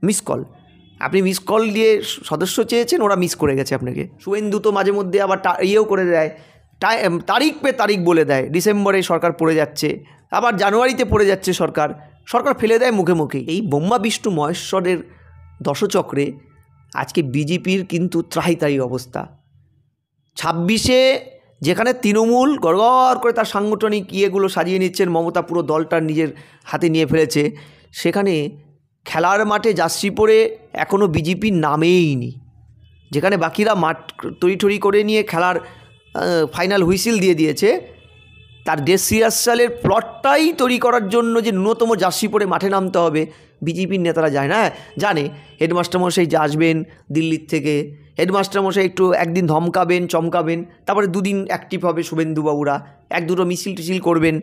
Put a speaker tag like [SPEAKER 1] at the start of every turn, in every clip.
[SPEAKER 1] Miss call. আপনি miss call দিয়ে সদস্য চেয়েছেন, ওরা মিস করে গেছে আপনাকে। শুভেন্দু তো মাঝে মধ্যে আবার ইয়েও করে দেয়, তারিখ পে তারিখ বলে দেয়। ডিসেম্বরে সরকার পড়ে যাচ্ছে, আবার জানুয়ারিতে পড়ে যাচ্ছে সরকার ফেলে দেয় মুখে মুখে। এই ব্রহ্মা বিষ্ণু মহেশ্বরের দশচক্রে আজকে বিজেপির কিন্তু ত্রাহিতারি অবস্থা। 26-এ যেখানে তৃণমূল গড়গড় করে তার সাংগঠনিক ইয়েগুলো সাজিয়ে নিচ্ছেন, মমতা পুরো দলটার নিজের হাতে নিয়ে ফেলেছে, সেখানে খেলার মাঠে জার্সি পরে এখনও বিজেপির নামেইনি। যেখানে বাকিরা মাঠ তৈরি করে নিয়ে খেলার ফাইনাল হুইসেল দিয়ে দিয়েছে, তার ড্রেস রিহার্সালের প্লটটাই তৈরি করার জন্য যে ন্যূনতম জার্সি পরে মাঠে নামতে হবে, বিজেপির নেতারা যায় না। জানে হেডমাস্টারমশাই যে আসবেন দিল্লির থেকে, হেডমাস্টারমশাই একটু একদিন ধমকাবেন চমকাবেন, তারপরে দুদিন অ্যাক্টিভ হবে শুভেন্দুবাবুরা, এক দুটো মিছিল টিছিল করবেন,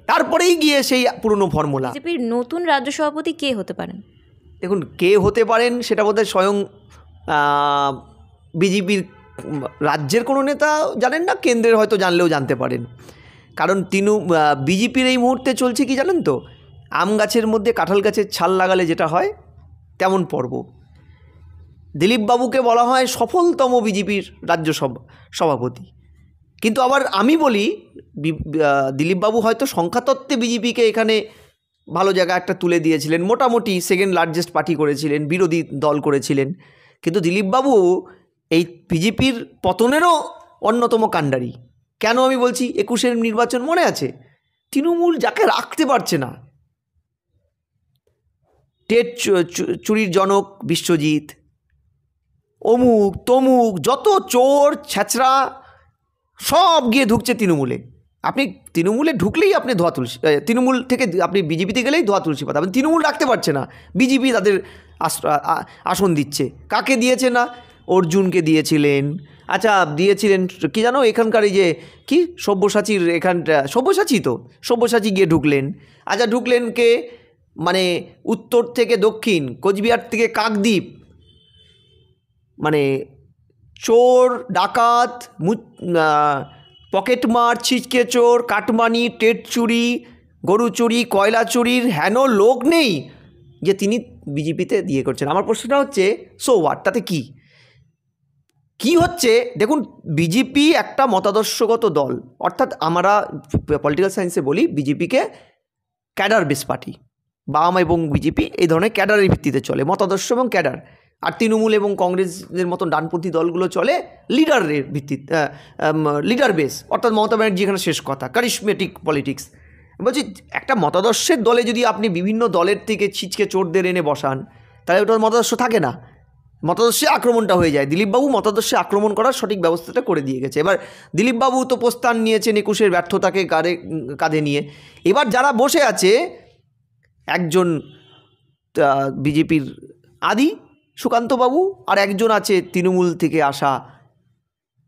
[SPEAKER 1] তারপরেই গিয়ে সেই পুরনো ফর্মুলা।
[SPEAKER 2] বিজেপির নতুন রাজ্য সভাপতি কে হতে পারেন? দেখুন,
[SPEAKER 1] কে হতে পারেন সেটা বোধহয় স্বয়ং বিজেপির রাজ্যের কোনো নেতা জানেন না, কেন্দ্রের হয়তো জানলেও জানতে পারেন। কারণ বিজেপির এই মুহূর্তে চলছে কি জানেন তো, আম গাছের মধ্যে কাঁঠাল গাছের ছাল লাগালে যেটা হয় তেমন পর্ব। দিলীপবাবুকে বলা হয় সফলতম বিজেপির রাজ্য সভাপতি, কিন্তু আবার আমি বলি দিলীপবাবু হয়তো সংখ্যাতত্ত্বে বিজেপিকে এখানে ভালো জায়গা একটা তুলে দিয়েছিলেন, মোটামুটি সেকেন্ড লার্জেস্ট পার্টি করেছিলেন, বিরোধী দল করেছিলেন, কিন্তু দিলীপবাবু এই বিজেপির পতনেরও অন্যতম কাণ্ডারি। কেন আমি বলছি, 21-এর নির্বাচন মনে আছে? তৃণমূল যাকে রাখতে পারছে না, টেট চুরির জনক বিশ্বজিৎ, অমুক তমুক, যত চোর ছ্যাচরা সব গিয়ে ঢুকছে তৃণমূলে। আপনি তৃণমূলে ঢুকলেই আপনি ধোয়া তুলসী, তৃণমূল থেকে আপনি বিজেপিতে গেলেই ধোয়া তুলসী পাতা। আপনি তৃণমূল রাখতে পারছে না, বিজেপি তাদের আসন দিচ্ছে। কাকে দিয়েছে না? অর্জুনকে দিয়েছিলেন, আচ্ছা দিয়েছিলেন কি জানো এখানকার এই যে কি সব্যসাচীর, এখানটা সব্যসাচী গিয়ে ঢুকলেন। আচ্ছা ঢুকলেন কে? মানে উত্তর থেকে দক্ষিণ, কোচবিহার থেকে কাকদ্বীপ, মানে চোর ডাকাত, পকেটমার, ছিচকে চোর, কাটমানি, টেট চুরি, গরু চুরি, কয়লা চুরির হেন লোক নেই যে তিনি বিজেপিতে দিয়ে করছেন। আমার প্রশ্নটা হচ্ছে, সো হোয়াট, তাতে কি হচ্ছে? দেখুন, বিজেপি একটা মতাদর্শগত দল, অর্থাৎ আমরা পলিটিক্যাল সায়েন্সে বলি বিজেপিকে ক্যাডার বেস পার্টি। বাম এবং বিজেপি এই ধরনের ক্যাডারের ভিত্তিতে চলে, মতাদর্শ এবং ক্যাডার। আর তৃণমূল এবং কংগ্রেসের মতন ডানপন্থী দলগুলো চলে লিডারের ভিত্তিতে, লিডার বেস, অর্থাৎ মমতা ব্যানার্জি এখানে শেষ কথা, কারিশমেটিক পলিটিক্স। বলছি, একটা মতাদর্শের দলে যদি আপনি বিভিন্ন দলের থেকে ছিচকে চোরদের এনে বসান, তাহলে ওটার মতাদর্শ থাকে না, মতাদর্শে আক্রমণটা হয়ে যায়। দিলীপবাবু মতাদর্শে আক্রমণ করার সঠিক ব্যবস্থাটা করে দিয়ে গেছে। এবার দিলীপবাবু তো প্রস্থান নিয়েছেন 21-এর ব্যর্থতাকে কাঁধে নিয়ে। এবার যারা বসে আছে, একজন বিজেপির আদি সুকান্তবাবু, আর একজন আছে তৃণমূল থেকে আসা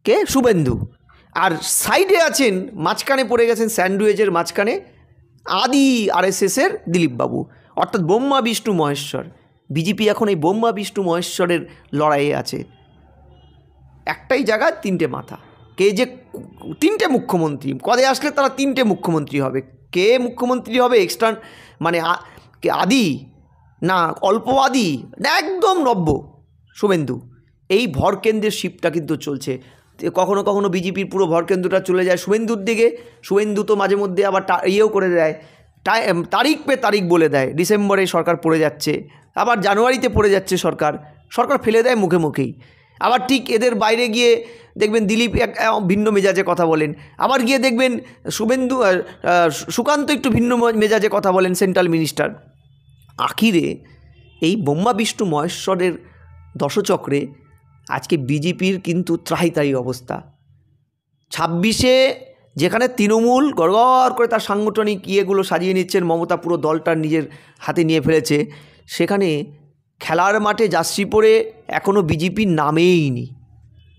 [SPEAKER 1] কে শুভেন্দু, আর সাইডে আছেন, মাঝখানে পড়ে গেছেন স্যান্ডউইচের মাঝখানে আদি আরএসএসের দিলীপবাবু, অর্থাৎ ব্রহ্মা বিষ্ণু মহেশ্বর। বিজেপি এখন এই ব্রহ্মা বিষ্ণু মহেশ্বরের লড়াইয়ে আছে। একটাই জায়গায় তিনটে মাথা, কে যে তিনটে মুখ্যমন্ত্রী, কদে আসলে তারা তিনটে মুখ্যমন্ত্রী হবে। কে মুখ্যমন্ত্রী হবে? এক্সট্রা মানে কে আদি না অল্প আদি না একদম নব্য শুভেন্দু। এই ভরকেন্দ্রের শিপটা কিন্তু চলছে। কখনো কখনো বিজেপির পুরো ভরকেন্দ্রটা চলে যায় শুভেন্দুর দিকে। শুভেন্দু তো মাঝে মধ্যে আবার ইয়েও করে দেয়, তারিখ পে তারিখ বলে দেয়। ডিসেম্বরে সরকার পড়ে যাচ্ছে, আবার জানুয়ারিতে পড়ে যাচ্ছে সরকার ফেলে দেয় মুখে মুখেই। আবার ঠিক এদের বাইরে গিয়ে দেখবেন দিলীপ এক ভিন্ন মেজাজে কথা বলেন, আবার গিয়ে দেখবেন সুকান্ত একটু ভিন্ন মেজাজে কথা বলেন, সেন্ট্রাল মিনিস্টার। আখিরে এই ব্রহ্মা বিষ্ণু মহেশ্বরের দশচক্রে আজকে বিজেপির কিন্তু ত্রাহিতারি অবস্থা। 26-এ যেখানে তৃণমূল গড়গড় করে তার সাংগঠনিক ইয়েগুলো সাজিয়ে নিচ্ছেন, মমতা পুরো দলটার নিজের হাতে নিয়ে ফেলেছে, সেখানে খেলার মাঠে জার্সি পরে এখনও বিজেপির নামেইনি।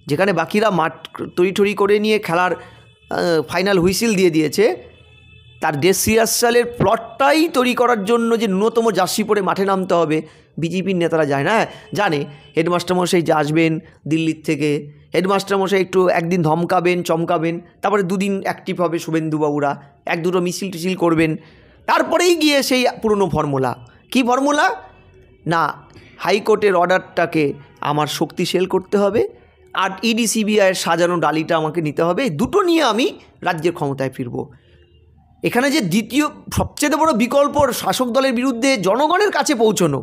[SPEAKER 1] যেখানে বাকিরা মাঠ তৈরি করে নিয়ে খেলার ফাইনাল হুইসেল দিয়ে দিয়েছে, তার ড্রেস রিহার্সালের প্লটটাই তৈরি করার জন্য যে ন্যূনতম জার্সি পরে মাঠে নামতে হবে, বিজেপির নেতারা যায় না। জানে হেডমাস্টারমশাই যে আসবেন দিল্লির থেকে, হেডমাস্টারমশাই একটু একদিন ধমকাবেন চমকাবেন, তারপরে দুদিন অ্যাক্টিভ হবে শুভেন্দুবাবুরা, এক দুটো মিছিল টিছিল করবেন, তারপরেই গিয়ে সেই পুরনো ফর্মুলা। কি ফর্মুলা? না হাইকোর্টের অর্ডারটাকে আমার শক্তিশালী করতে হবে, আর ইডি সিবিআইয়ের সাজানো ডালিটা আমাকে নিতে হবে। এই দুটো নিয়ে আমি রাজ্যের ক্ষমতায় ফিরব। এখানে যে দ্বিতীয় সবচেয়ে বড় বিকল্প শাসক দলের বিরুদ্ধে জনগণের কাছে পৌঁছনো,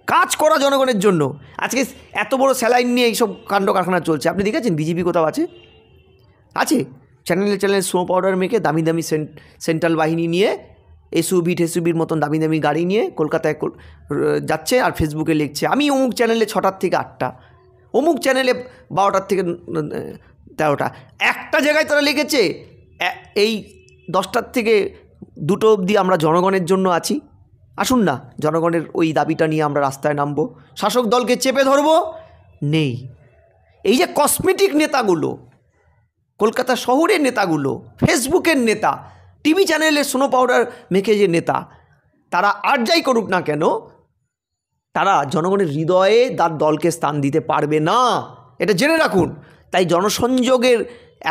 [SPEAKER 1] কাজ করা জনগণের জন্য। আজকে এত বড় স্যালাইন নিয়ে এইসব কাণ্ড কারখানা চলছে, আপনি দেখেছেন বিজেপি কোথাও আছে? চ্যানেলে স্নো পাউডার মেখে দামি দামি সেন্ট্রাল বাহিনী নিয়ে টেসুবির মতন দামি দামি গাড়ি নিয়ে কলকাতায় যাচ্ছে আর ফেসবুকে লিখছে আমি অমুক চ্যানেলে 6টার থেকে 8টা, অমুক চ্যানেলে 12টার থেকে 13টা। একটা জায়গায় তারা লিখেছে এই 10টার থেকে 2টো অবধি আমরা জনগণের জন্য আছি। আসুন না, জনগণের ওই দাবিটা নিয়ে আমরা রাস্তায় নামবো, শাসক দলকে চেপে ধরবো। নেই। এই যে কসমেটিক নেতাগুলো, কলকাতা শহরের নেতাগুলো, ফেসবুকের নেতা, টিভি চ্যানেলে স্নো পাউডার মেখে যে নেতা, তারা আর যাই করুক না কেন, তারা জনগণের হৃদয়ে তার দলকে স্থান দিতে পারবে না, এটা জেনে রাখুন। তাই জনসংযোগের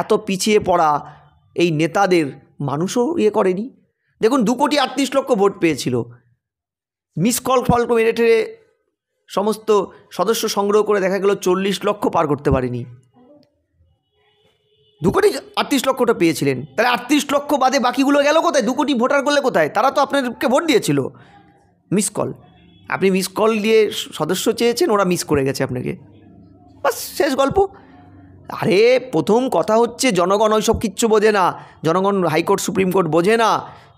[SPEAKER 1] এত পিছিয়ে পড়া এই নেতাদের মানুষও করেনি। দেখুন 2,38,00,000 ভোট পেয়েছিল, মিস কল মেরে টেরে সমস্ত সদস্য সংগ্রহ করে দেখা গেল 40 লক্ষ পার করতে পারেনি। 2,38,00,000টা পেয়েছিলেন, তাহলে 38 লক্ষ বাদে বাকিগুলো গেল কোথায়? 2 কোটি ভোটার করলে কোথায়? তারা তো আপনাদেরকে ভোট দিয়েছিল। মিস কল, আপনি মিস কল দিয়ে সদস্য চেয়েছেন, ওরা মিস করে গেছে আপনাকে, বাস শেষ গল্প। আরে প্রথম কথা হচ্ছে জনগণ ওইসব কিচ্ছু বোঝে না। জনগণ হাইকোর্ট সুপ্রিম কোর্ট বোঝে না।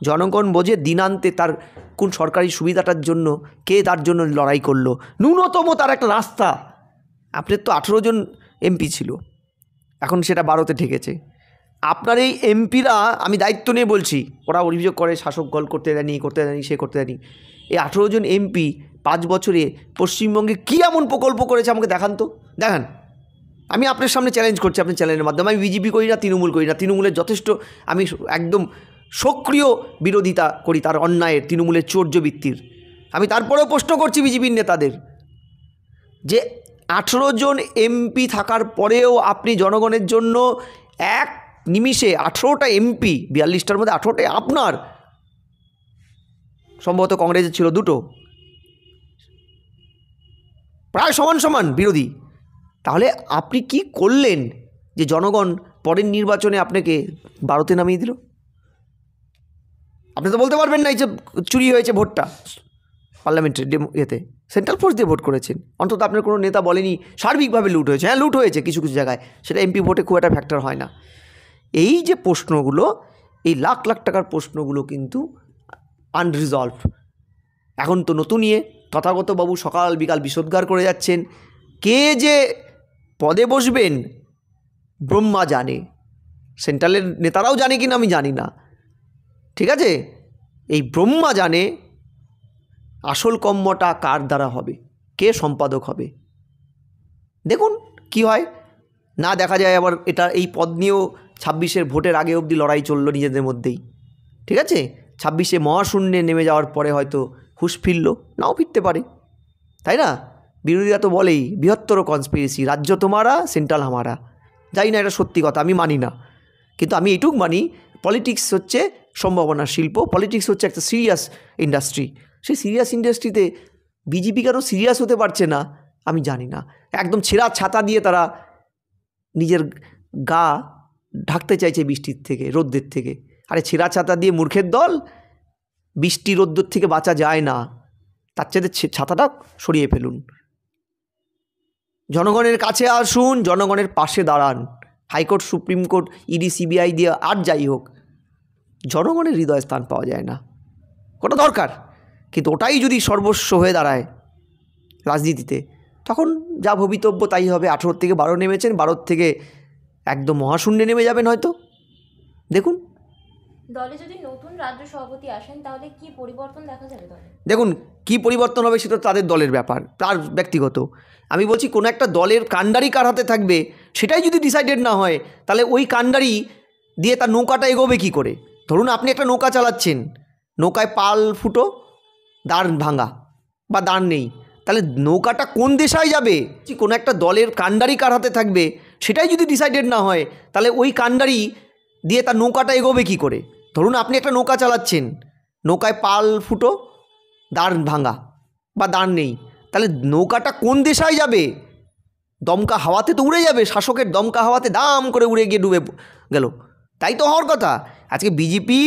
[SPEAKER 1] জনগণ বোঝে দিনান্তে তার কোন সরকারি সুবিধাটার জন্য কে তার জন্য লড়াই করলো, ন্যূনতম তার একটা রাস্তা। আপনার তো 18 জন এমপি ছিল, এখন সেটা 12তে ঠেকেছে। আপনার এই এমপিরা, আমি দায়িত্ব নিয়ে বলছি, ওরা অভিযোগ করে শাসক দল করতে দেয়নি, সে করতে দেয়নি। এই 18 জন এমপি 5 বছরে পশ্চিমবঙ্গে কী এমন প্রকল্প করেছে আমাকে দেখান তো, দেখান। আমি আপনার সামনে চ্যালেঞ্জ করছি, আপনার চ্যানেলের মাধ্যমে। আমি বিজেপি করি না, তৃণমূল করি না। তৃণমূলের যথেষ্ট আমি একদম সক্রিয় বিরোধিতা করি তার অন্যায়ের, তৃণমূলের চৌর্যবৃত্তির। আমি তারপরেও প্রশ্ন করছি বিজেপির নেতাদের যে 18 জন এমপি থাকার পরেও আপনি জনগণের জন্য এক নিমিষে 18টা এমপি, 42টার মধ্যে 18টাই আপনার, সম্ভবত কংগ্রেসের ছিল 2টো, প্রায় সমান সমান বিরোধী। তাহলে আপনি কি করলেন যে জনগণ পরের নির্বাচনে আপনাকে 12তে নামিয়ে দিল? আপনি তো বলতে পারবেন না এই যে চুরি হয়েছে ভোটটা, পার্লামেন্টের ইয়েতে সেন্ট্রাল ফোর্স দিয়ে ভোট করেছেন। অন্তত আপনার কোনো নেতা বলেনি সার্বিকভাবে লুট হয়েছে। হ্যাঁ, লুট হয়েছে কিছু কিছু জায়গায়, সেটা এমপি ভোটে খুব একটা ফ্যাক্টর হয় না। এই যে প্রশ্নগুলো, এই লাখ লাখ টাকার প্রশ্নগুলো কিন্তু আনরিজলভ। এখন তো নতুন তথাগত বাবু সকাল বিকাল বিষোদ্গার করে যাচ্ছেন। কে যে পদে বসবেন ব্রহ্মা জানে, সেন্ট্রালের নেতারাও জানে কিনা আমি জানি না, ঠিক আছে? এই ব্রহ্মা জানে আসল কর্মটা কার দ্বারা হবে, কে সম্পাদক হবে। দেখুন কি হয় না, দেখা যায় আবার এটা এই পদ নিয়েও 26-এর ভোটের আগে অবধি লড়াই চললো নিজেদের মধ্যেই, ঠিক আছে? 26-এ মহাশূন্যে নেমে যাওয়ার পরে হয়তো হুঁশ ফিরল, নাও ফিরতে পারে, তাই না? বিরোধীরা তো বলেই বৃহত্তর কনস্পিরেসি, রাজ্য তোমারা সেন্ট্রাল হামারা। জানি না এটা সত্যি কথা, আমি মানি না, কিন্তু আমি এইটুক মানি পলিটিক্স হচ্ছে সম্ভাবনার শিল্প, পলিটিক্স হচ্ছে একটা সিরিয়াস ইন্ডাস্ট্রি। সেই সিরিয়াস ইন্ডাস্ট্রিতে বিজেপি কেন সিরিয়াস হতে পারছে না আমি জানি না। একদম ছেঁড়া ছাতা দিয়ে তারা নিজের গা ঢাকতে চাইছে বৃষ্টির থেকে, রোদ্রের থেকে। আরে ছেঁড়া ছাতা দিয়ে মূর্খের দল, বৃষ্টি রোদ্দুর থেকে বাঁচা যায় না, তার চাইতে ছাতাটা সরিয়ে ফেলুন। জনগণের কাছে আসুন, জনগণের পাশে দাঁড়ান। High court supreme court ED CBI দিয়ে আর যাই হোক, জনগণের হৃদয় স্থান পাওয়া যায় না, ওটা দরকার। কিন্তু ওটাই যদি সর্বস্ব হয়ে দাঁড়ায় রাজনীতিতে, তখন যা ভবিতব্য তাই হবে। 18 থেকে 12 নেমেছেন, 12 থেকে একদম মহাশূন্যে নেমে যাবেন হয়তো। দেখুন
[SPEAKER 2] দলে যদি নতুন রাজ্য সভাপতি আসেন তাহলে কি পরিবর্তন দেখা যাবে দলে?
[SPEAKER 1] দেখুন কি পরিবর্তন হবে সেটা তাদের দলের ব্যাপার, তার ব্যক্তিগত। আমি বলছি কোনো একটা দলের কাণ্ডারি কার হাতে থাকবে সেটাই যদি ডিসাইডেড না হয়, তাহলে ওই কাণ্ডারি দিয়ে তার নৌকাটা এগোবে কী করে? ধরুন আপনি একটা নৌকা চালাচ্ছেন, নৌকায় পাল ফুটো, দাঁড় ভাঙা বা দাঁড় নেই, তাহলে নৌকাটা কোন দিশায় যাবে? কোনো একটা দলের কাণ্ডারি কার হাতে থাকবে সেটাই যদি ডিসাইডেড না হয়, তাহলে ওই কাণ্ডারি দিয়ে তার নৌকাটা এগোবে কী করে? ধরুন আপনি একটা নৌকা চালাচ্ছেন, নৌকায় পাল ফুটো, দাঁড় ভাঙা বা দাঁড় নেই, তাহলে নৌকাটা কোন দেশায় যাবে? দমকা হাওয়াতে তো উড়ে যাবে, শাসকের দমকা হাওয়াতে দাম করে উড়ে গিয়ে ডুবে গেল। তাই তো হওয়ার কথা। আজকে বিজেপি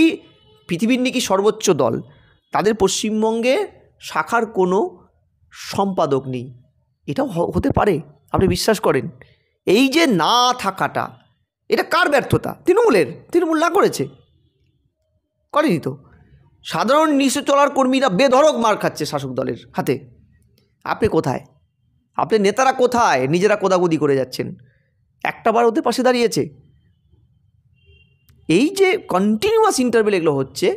[SPEAKER 1] পৃথিবীর নাকি সর্বোচ্চ দল, তাদের পশ্চিমবঙ্গে শাখার কোনো সম্পাদক নেই। এটাও হতে পারে, আপনি বিশ্বাস করেন? এই যে না থাকাটা, এটা কার ব্যর্থতা? তৃণমূলের। তৃণমূল না করেছে? করেনি তো। সাধারণ নিচে চলার কর্মীরা বেধড়ক মার খাচ্ছে শাসক দলের হাতে। আপনি কোথায়? আপনার নেতারা কোথায়? নিজেরা কোদাকুদি করে যাচ্ছেন। একটাবার ওদের পাশে দাঁড়িয়েছে? এই যে কন্টিনিউয়াস ইন্টারভেল এগুলো হচ্ছে,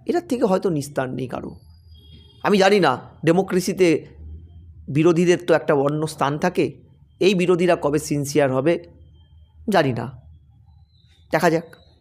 [SPEAKER 1] এটার থেকে হয়তো নিস্তার নেই কারো। আমি জানি না, ডেমোক্রেসিতে বিরোধীদের তো একটা অন্য স্থান থাকে। এই বিরোধীরা কবে সিনসিয়ার হবে জানি না, দেখা যাক।